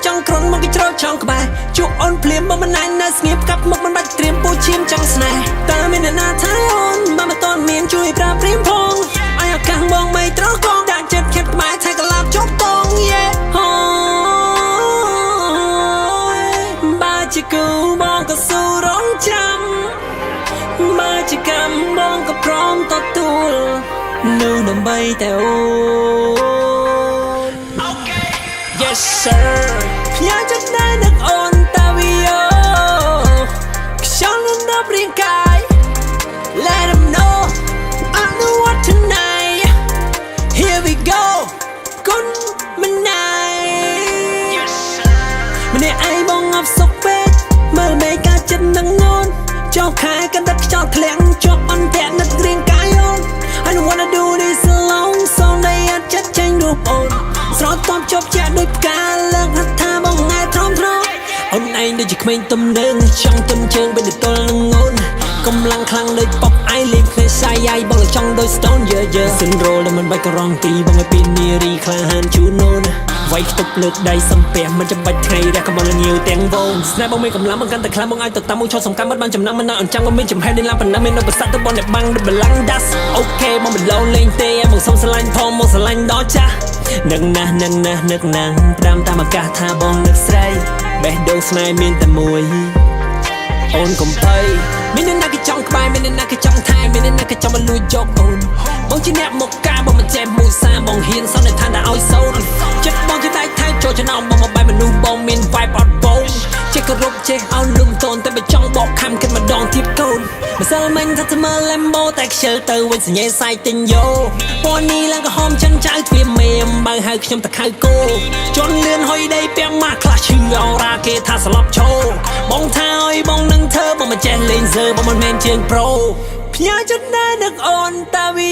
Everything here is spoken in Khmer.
ចង់ក្រនមកគេច្រោចង់ក្បែរជួអូនភ្លាមមកមិនណែនៅស្ងៀបកាប់មុខមិនបាច់ត្រៀមពូឈាមចង់ស្នេហ៍តើមានអ្នកណាថាអូនមកមិនតន់មានជួយប្រាប់ព្រៀមផងឲ្យឱកាសបងមិនត្រកងដាក់ចិត្តខិតក្បែរថែកលាប់ចុកតងយេហូបាជាគូបងក៏ស៊ូរងចាំបាជាកម្មបងក៏ព្រមទទួលនៅដើម្បីតែអូន Yes sir ផ្ញើចិត្តណែនឹកអូនតាវីអូខ្យល់នឹងដល់ព្រៀងកាយ Let them know I know what tonight Here we go គុណមិនណាយម្នាក់ឯងបងអបសុកពេកមើលមេកាចិត្តនឹងងូនចោលខែកណ្ដិតខ្យល់ធ្លាក់ជាប់អន្ទាក់នឹកព្រៀងកាយអូន I don't wanna do this alone សូមតែអត់ចិត្តចេញរូបអូនស្រោតតបជាប់ជាដូចផ្កាលើកហាត់ថាបងងែត្រង់ត្រង់អូនឯងដូចជាក្មេងទំនើងចង់ទុនជើងពេលទៅទល់នឹងអូនកម្លាំងខ្លាំងដូចប៉ុបអាយលេងភ្នែកសាយបងលើចង់ដូច Stone yeah សិនរ៉ូដែលមិនបាច់ក៏រងទីបងឲ្យពីនារីក្លាហានជូនអូនវាយខ្ទប់លើកដៃសំពះមិនចាំបាច់ថ្ងៃរះកំបងលងាវទាំងវងស្នេហ៍បងមានកម្លាំងបងកាន់តែខ្លាំងបងឲ្យទៅតាមមកឈរសំខាន់មិនបានចំណាំមិននៅអញ្ចឹងបងមានចំហែននេះឡើងប៉ុណ្ណាមានឧបសគ្គទៅបងអ្នកបាំងដូចបលាំងដាស់អូខេបងមិនលោលេងទេបងសុំស្រឡាញ់ផងមកស្រឡាញ់ដល់ចាស់នឹកណាស់នឹកណាស់នឹកណាស់ផ្ដាំតាមអាកាសថាបងនឹកស្រីបេះដូងស្នេហ៍មានតែមួយអូនកុំភ័យមានអ្នកណាគេចង់ក្បែរមានអ្នកណាគេចង់ថែមានអ្នកណាគេចង់មកលួចយកអូនបងជាអ្នកមកការបងមិនចេះមូសាបងហ៊ានសន្និដ្ឋានតែឲ្យសូនចិត្តបងជាដៃថែចូលចំណោមបងមកបែបមនុស្សបងមាន vibe អត់បងចេះគោរពចេះឲ្យលំតូនតែបើចង់បកខំគិតម្ដងទៀតកូនម្សិលមិញថាទៅមើល Lambo តែខ្ជិលទៅវិញសញ្ញេសាយទិញយោពណ៌នេះឡើងក្រហមចិនចៅទ្វាមេអំបើហៅខ្ញុំតខៅគោជន់លឿនហុយដីពាំងមកខ្លះឈឺអរ៉ាគេថាស្លាប់ឈោបងថាឲ្យបងនឹងធ្វើបងមិនចេះលេងសើបងមិនមែនជាងប្រូផ្ញើចិត្តណែនឹកអូនតាវី